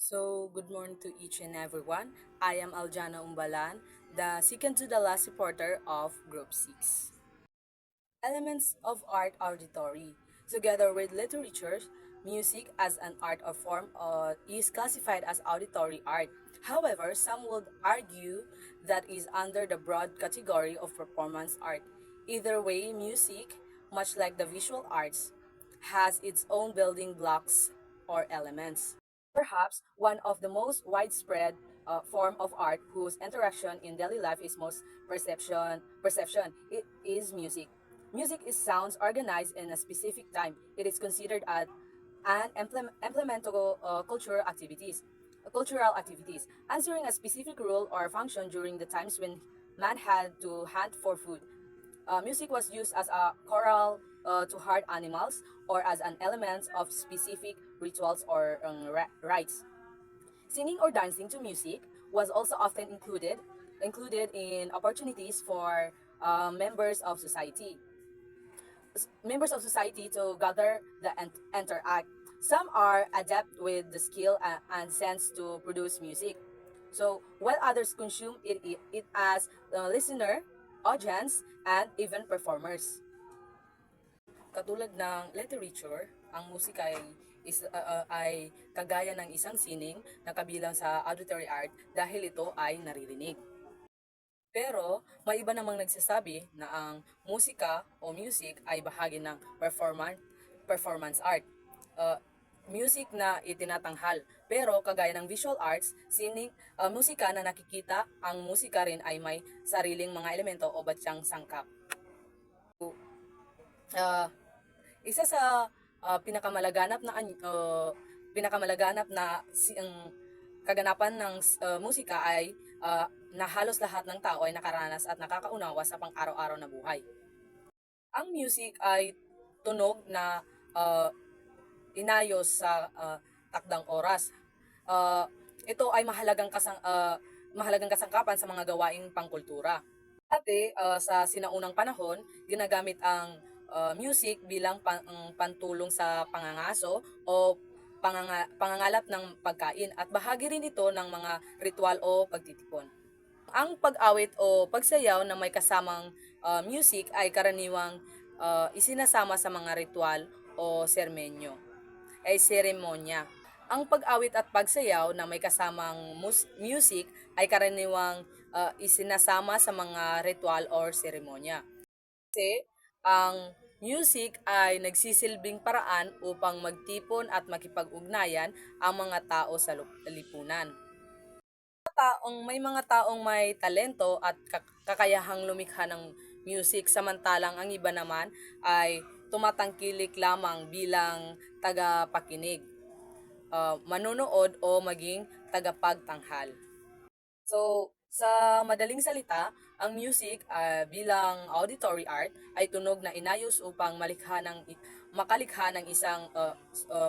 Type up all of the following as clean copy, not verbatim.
So, good morning to each and everyone. I am Aljana Umbalan, the second to the last reporter of Group 6. Elements of art auditory. Together with literature, music as an art or form is classified as auditory art. However, some would argue that is under the broad category of performance art. Either way, music, much like the visual arts, has its own building blocks or elements. Perhaps one of the most widespread form of art whose interaction in daily life is most perception. It is music. Music is sounds organized in a specific time. It is considered as an implementable cultural activities, answering a specific role or function during the times when man had to hunt for food. Music was used as a choral to herd animals or as an element of specific rituals or rites. Singing or dancing to music was also often included in opportunities for members of society to gather the interact. Some are adept with the skill and sense to produce music. So while others consume it as a listener, audience, and even performers. Katulad ng literature, ang musika ay kagaya ng isang sining na kabilang sa auditory art dahil ito ay naririnig. Pero may iba namang nagsasabi na ang musika o music ay bahagi ng performance art. Uh, Music na itinatanghal. Pero kagaya ng visual arts, musika na nakikita, ang musika rin ay may sariling mga elemento o batyang sangkap. Uh, Isa sa pinakamalaganap na kaganapan ng musika ay na halos lahat ng tao ay nakaranas at nakakaunawa sa pang-araw-araw na buhay. Ang music ay tunog na inayos sa takdang oras. Ito ay mahalagang kasangkapan sa mga gawaing pangkultura. Dati, sa sinaunang panahon, ginagamit ang music bilang pantulong sa pangangaso o pangangalap ng pagkain at bahagi rin ito ng mga ritual o pagtitipon. Ang pag-awit o pagsayaw na may kasamang music ay karaniwang isinasama sa mga ritual o seremonya. Ang pag-awit at pagsayaw na may kasamang music ay karaniwang isinasama sa mga ritual or seremonya. Kasi ang music ay nagsisilbing paraan upang magtipon at makipag-ugnayan ang mga tao sa lipunan. May mga taong may talento at kakayahang lumikha ng music, samantalang ang iba naman ay tumatangkilik lamang bilang tagapakinig, manonood o maging tagapagtanghal. So, sa madaling salita, ang music bilang auditory art ay tunog na inayos upang makalikha ng isang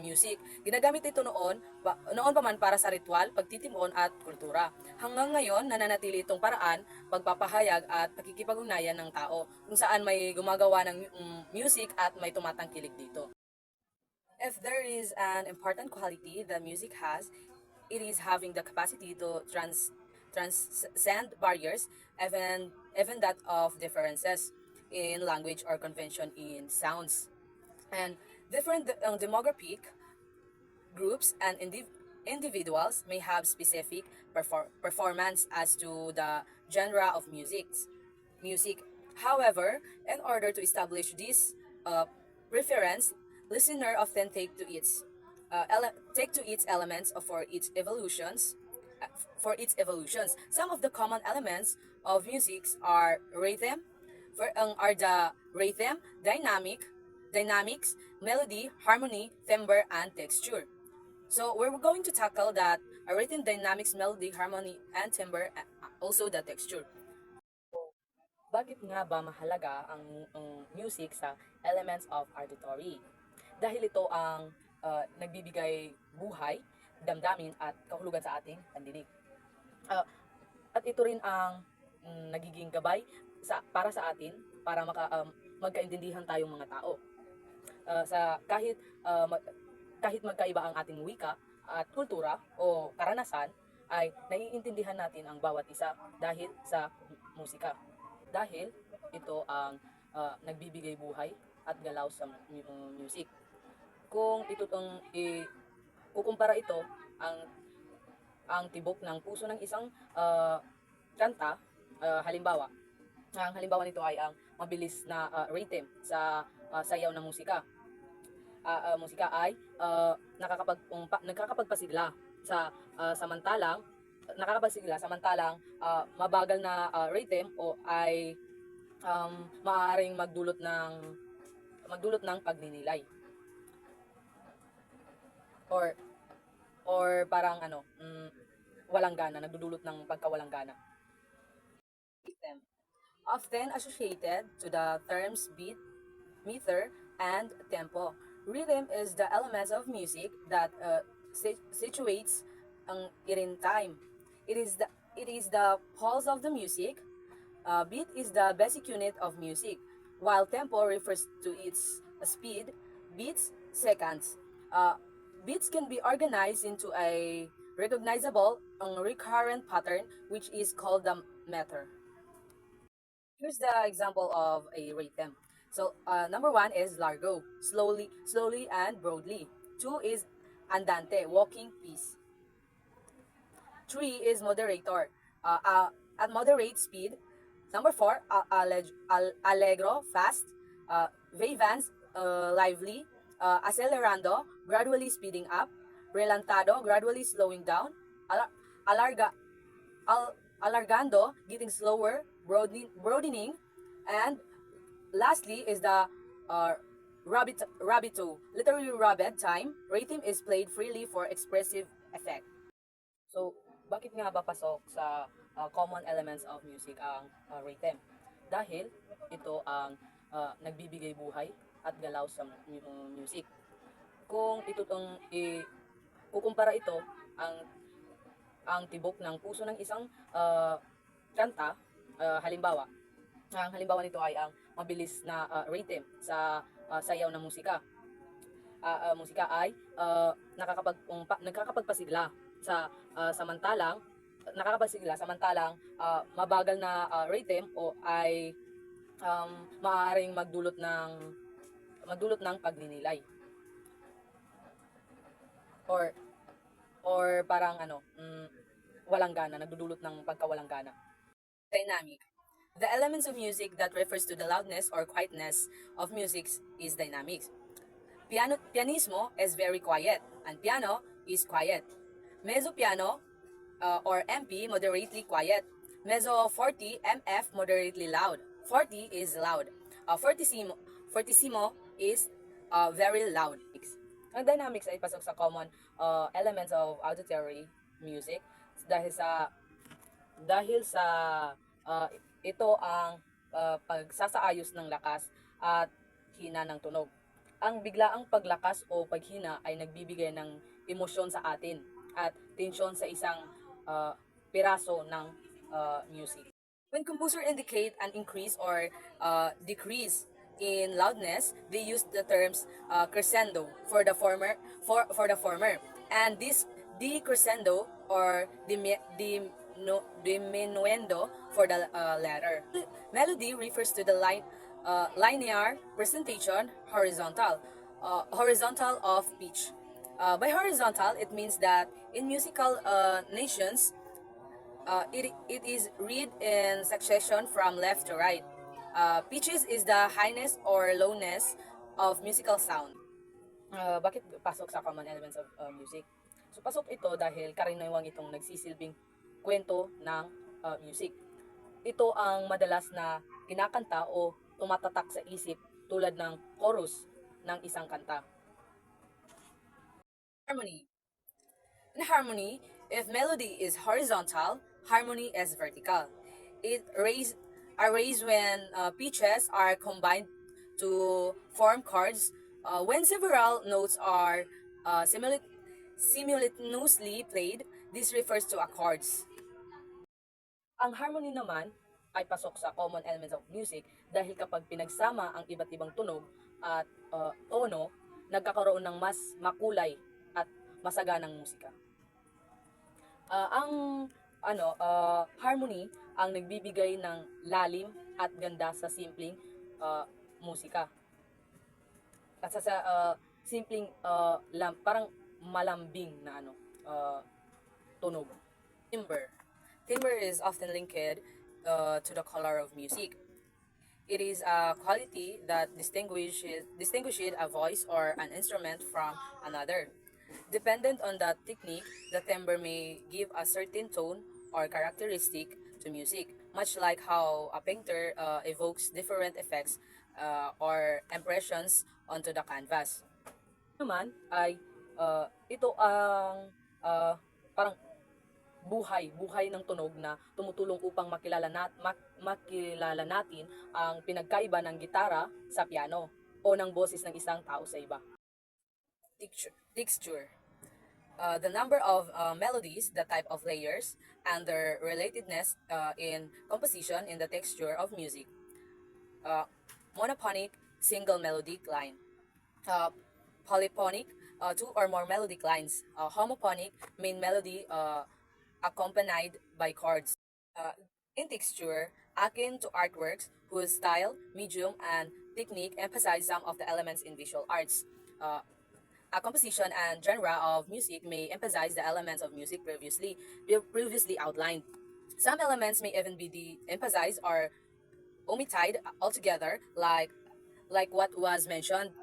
music. Ginagamit ito noon pa man para sa ritual, pagtitimon at kultura. Hanggang ngayon, nananatili itong paraan, pagpapahayag at pakikipag-ugnayan ng tao kung saan may gumagawa ng music at may tumatangkilik dito. If there is an important quality that music has, it is having the capacity to transcend barriers, even that of differences in language or convention in sounds. And different demographic groups and individuals may have specific performance as to the genre of music. However, in order to establish this preference, listener often take to its elements for its evolutions. Some of the common elements of music are the rhythm, dynamics, melody, harmony, timbre, and texture. So we're going to tackle that rhythm, dynamics, melody, harmony, and timbre, also the texture. Bakit nga ba mahalaga ang music sa elements of auditory? Dahil ito ang nagbibigay buhay, damdamin at kahulugan sa ating pandinig. At ito rin ang nagiging gabay para sa atin para magkaintindihan tayong mga tao. Kahit magkaiba ang ating wika, at kultura o karanasan ay naiintindihan natin ang bawat isa dahil sa musika. Dahil ito ang nagbibigay buhay at galaw sa music. Kung kukumpara ito ang tibok ng puso ng isang kanta, halimbawa, ang halimbawa nito ay ang mabilis na rhythm sa sayaw ng musika ay nagkakapagpasigla sa samantalang mabagal na rhythm o ay maaaring magdulot ng pagninilay or parang walang gana, nagdudulot ng pagkawalang gana. Rhythm, often associated to the terms beat, meter, and tempo. Rhythm is the elements of music that situates it in time. It is the pulse of the music. Beat is the basic unit of music, while tempo refers to its speed, beats, seconds. Beats can be organized into a recognizable recurrent pattern, which is called the meter. Here's the example of a rhythm. So number one is largo, slowly and broadly. Two is andante, walking piece. Three is moderator, at moderate speed. Number four, allegro, fast. Vivans, lively. Acelerando, gradually speeding up. Relantado, gradually slowing down. Alarga, alargando, getting slower, broadening. And lastly is the rabito, literally rabbit time. Rhythm is played freely for expressive effect. So, bakit nga ba pasok sa common elements of music ang rhythm? Dahil ito ang nagbibigay buhay at galaw sa music. Kung kukumpara ito ang tibok ng puso ng isang kanta, halimbawa, ang halimbawa nito ay ang mabilis na rhythm sa sayaw ng musika ay nagkakapagpasigla sa samantalang mabagal na rhythm o ay maaaring magdulot ng pagninilay or parang walang gana, nagdudulot ng pagkawalang gana. Dynamic. The elements of music that refers to the loudness or quietness of music is dynamics. Pianismo is very quiet, and piano is quiet. Mezzo piano or MP, moderately quiet. Mezzo forte, MF, moderately loud. Forte is loud. Fortissimo is very loud. Ang dynamics ay pasok sa common elements of auditory music dahil sa ito ang pagsasaayos ng lakas at hina ng tunog. Ang biglaang paglakas o paghina ay nagbibigay ng emosyon sa atin at tensyon sa isang piraso ng music. When composer indicate an increase or decrease in loudness, they use the terms crescendo for the former, and this decrescendo or diminuendo for the latter. Melody refers to the linear presentation, horizontal of pitch. By horizontal, it means that in musical nations, it is read in succession from left to right. Pitches is the highness or lowness of musical sound. Bakit pasok sa common elements of music? So pasok ito dahil karaniwang itong nagsisilbing kwento ng music. Ito ang madalas na kinakanta o tumatatak sa isip tulad ng chorus ng isang kanta. Harmony. In harmony, if melody is horizontal, harmony is vertical. It arrays when pitches are combined to form chords. When several notes are simultaneously played, this refers to accords. Ang harmony naman ay pasok sa common elements of music dahil kapag pinagsama ang iba't ibang tunog at tono, nagkakaroon ng mas makulay at masaganang musika. Ang harmony ang nagbibigay ng lalim at ganda sa simpleng musika. At sa simpleng parang malambing na tunog. Timbre. Timbre is often linked to the color of music. It is a quality that distinguishes a voice or an instrument from another. Dependent on the technique, the timbre may give a certain tone or characteristic to music, much like how a painter evokes different effects or impressions onto the canvas. Naman ay ito ang parang buhay ng tunog na tumutulong upang makilala natin ang pinagkaiba ng gitara sa piano o ng boses ng isang tao sa iba. Texture. The number of melodies, the type of layers, and their relatedness in composition in the texture of music. Uh, Monophonic, single melodic line. Polyphonic, two or more melodic lines. Homophonic, main melody accompanied by chords. Uh, in texture, akin to artworks whose style, medium, and technique emphasize some of the elements in visual arts. A composition and genre of music may emphasize the elements of music previously outlined. Some elements may even be de-emphasized or omitted altogether, like what was mentioned.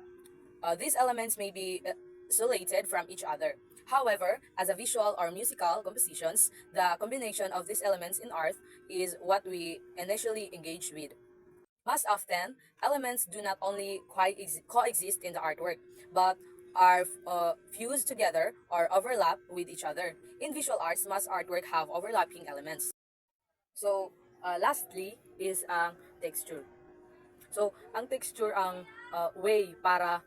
These elements may be isolated from each other. However, as a visual or musical compositions, the combination of these elements in art is what we initially engage with. Most often, elements do not only coexist in the artwork, but are fused together or overlap with each other. In visual arts, most artwork have overlapping elements. So, lastly is ang texture. So, ang texture ang way para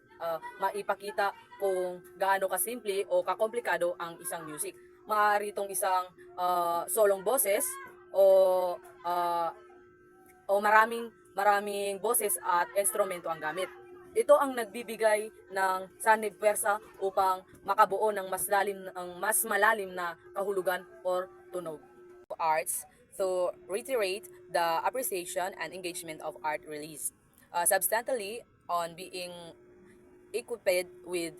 maipakita kung gaano kasimple o kakomplikado ang isang music. Maaari itong isang solong boses o uh, maraming boses at instrumento ang gamit. Ito ang nagbibigay ng sanib pwersa upang makabuo ng mas malalim na kahulugan or tunog. Arts to reiterate the appreciation and engagement of art released, substantially on being equipped with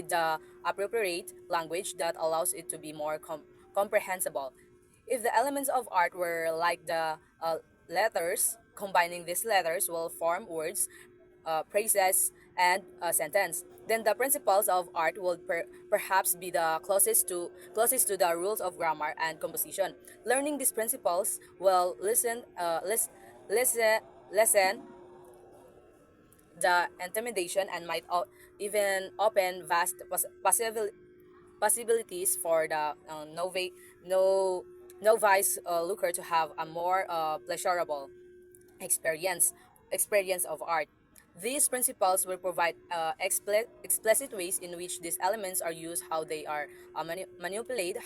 the appropriate language that allows it to be more comprehensible. If the elements of art were like the letters, combining these letters will form words, phrases, and a sentence. Then the principles of art will perhaps be the closest to the rules of grammar and composition. Learning these principles will lessen the intimidation and might even open vast possibilities for the novice looker to have a more pleasurable experience of art. These principles will provide explicit ways in which these elements are used, how they are manipulated,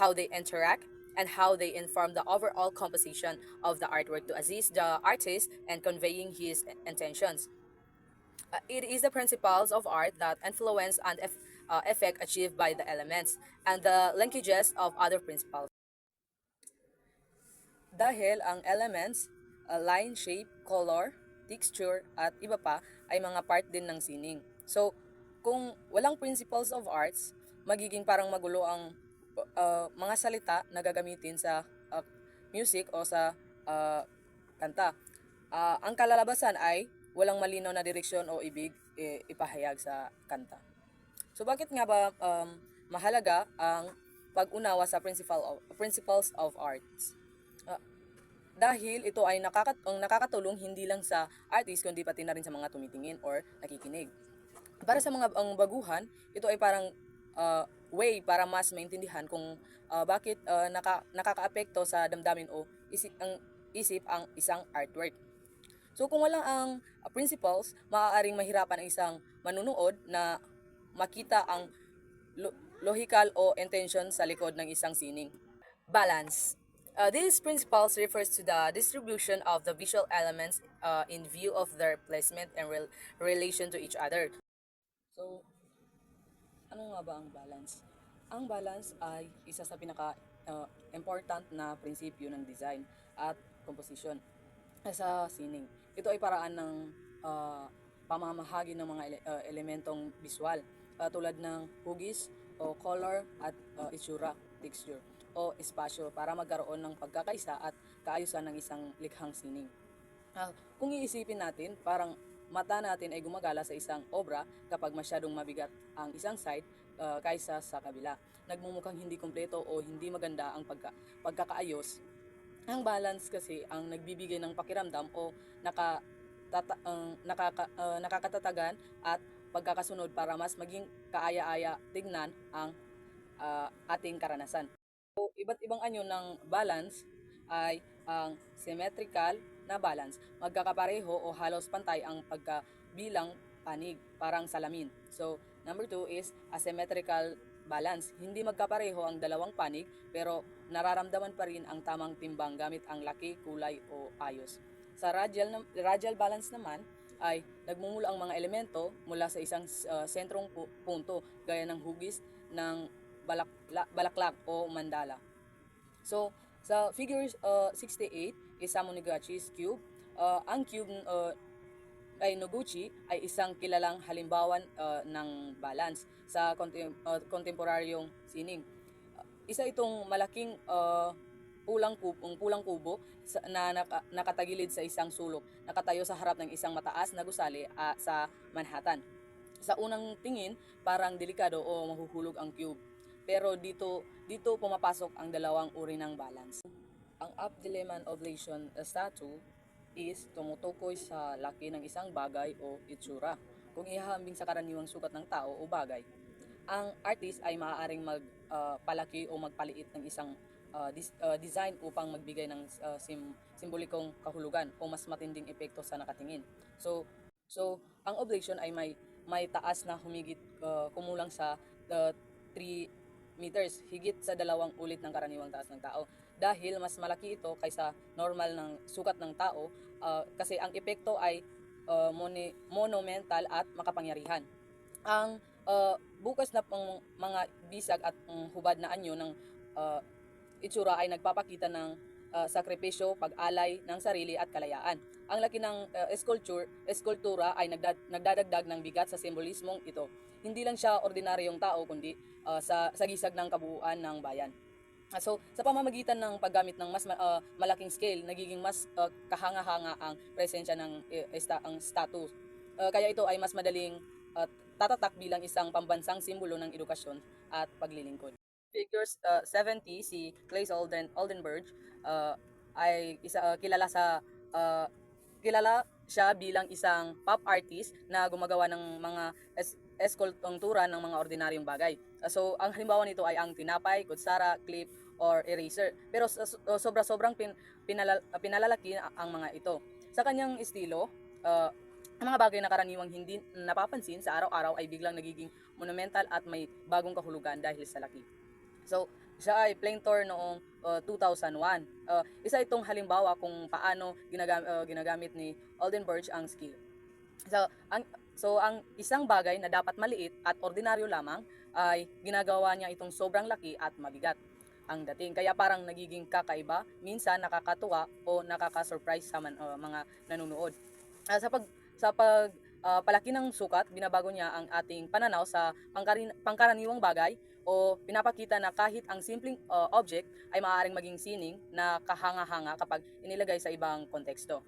how they interact, and how they inform the overall composition of the artwork to assist the artist in conveying his intentions. It is the principles of art that influence and effect achieved by the elements and the linkages of other principles. Dahil ang elements, line, shape, color, texture, at iba pa ay mga part din ng sining. So, kung walang principles of arts, magiging parang magulo ang mga salita na gagamitin sa music o sa kanta. Ang kalalabasan ay walang malinaw na direksyon o ibig ipahayag sa kanta. So, bakit nga ba mahalaga ang pag-unawa sa principles of arts? Dahil ito ay nakakatulong hindi lang sa artist kundi pati na rin sa mga tumitingin or nakikinig. Para sa mga baguhan, ito ay parang way para mas maintindihan kung bakit nakakaapekto sa damdamin o isip ang isang artwork. So kung walang ang principles, maaaring mahirapan ang isang manunood na makita ang logical o intention sa likod ng isang sining. Balance. These principles refers to the distribution of the visual elements in view of their placement and relation to each other. So, Ano nga ba ang balance? Ang balance ay isa sa pinaka important na prinsipyo ng design at composition sa sining. Ito ay paraan ng ah, pamamahagi ng mga elementong visual tulad ng hugis o color at itsura, texture o espasyo para magkaroon ng pagkakaisa at kaayusan ng isang likhang sining. Kung iisipin natin, parang mata natin ay gumagala sa isang obra kapag masyadong mabigat ang isang side kaysa sa kabila. Nagmumukhang hindi kumpleto o hindi maganda ang pagkakaayos. Ang balance kasi ang nagbibigay ng pakiramdam o nakakatatagan at pagkakasunod para mas maging kaaya-aya tignan ang ating karanasan. So, iba't ibang anyo ng balance ay ang symmetrical na balance. Magkakapareho o halos pantay ang pagkabilang panig, parang salamin. So, number two is asymmetrical balance. Hindi magkapareho ang dalawang panig pero nararamdaman pa rin ang tamang timbang gamit ang laki, kulay o ayos. Sa radial balance naman ay nagmumula ang mga elemento mula sa isang sentrong punto gaya ng hugis ng balaklak o mandala. So, sa figure 68 is Samoniguchi's cube. Ang cube ay Noguchi ay isang kilalang halimbawa ng balance sa kontemporaryong sining. Isa itong malaking pulang kubo na nakatagilid sa isang sulok, nakatayo sa harap ng isang mataas na gusali sa Manhattan. Sa unang tingin, parang delikado o mahuhulog ang cube. Pero dito pumapasok ang dalawang uri ng balance. Ang Abdeleman Oblation statue is tumutukoy sa laki ng isang bagay o itsura. Kung ihahambing sa karaniwang sukat ng tao o bagay, ang artist ay maaaring magpalaki o magpaliit ng isang design upang magbigay ng simbolikong kahulugan o mas matinding epekto sa nakatingin. So ang oblation ay may taas na humigit kumulang sa 3 meters, higit sa 2 ulit ng karaniwang taas ng tao. Dahil mas malaki ito kaysa normal ng sukat ng tao kasi ang epekto ay monumental at makapangyarihan. Ang bukas na pang mga bisag at hubad na anyo ng itsura ay nagpapakita ng sakripisyo, pag-alay ng sarili at kalayaan. Ang laki ng eskultura ay nagdadagdag ng bigat sa simbolismong ito. Hindi lang siya ordinaryong tao kundi sa gisag ng kabuuan ng bayan. So, sa pamamagitan ng paggamit ng mas malaking scale, nagiging mas kahanga-hanga ang presensya ng ang status. Kaya ito ay mas madaling tatatak bilang isang pambansang simbolo ng edukasyon at paglilingkod. Figures 70, si Claes Oldenburg ay kilala siya bilang isang pop artist na gumagawa ng mga eskultura ng mga ordinaryong bagay. So, ang halimbawa nito ay ang tinapay, kutsara, clip, or eraser. Pero sobra-sobrang pinalalaki ang mga ito. Sa kanyang estilo, ang mga bagay na karaniwang hindi napapansin sa araw-araw ay biglang nagiging monumental at may bagong kahulugan dahil sa laki. So, siya ay painter noong 2001. Isa itong halimbawa kung paano ginagamit ni Oldenburg ang skill. So ang isang bagay na dapat maliit at ordinaryo lamang ay ginagawa niya itong sobrang laki at mabigat ang dating. Kaya parang nagiging kakaiba, minsan nakakatuwa o nakaka-surprise sa mga nanonood. Sa palaki ng sukat, binabago niya ang ating pananaw sa pangkaraniwang bagay o pinapakita na kahit ang simpleng object ay maaaring maging sining na kahanga-hanga kapag inilagay sa ibang konteksto.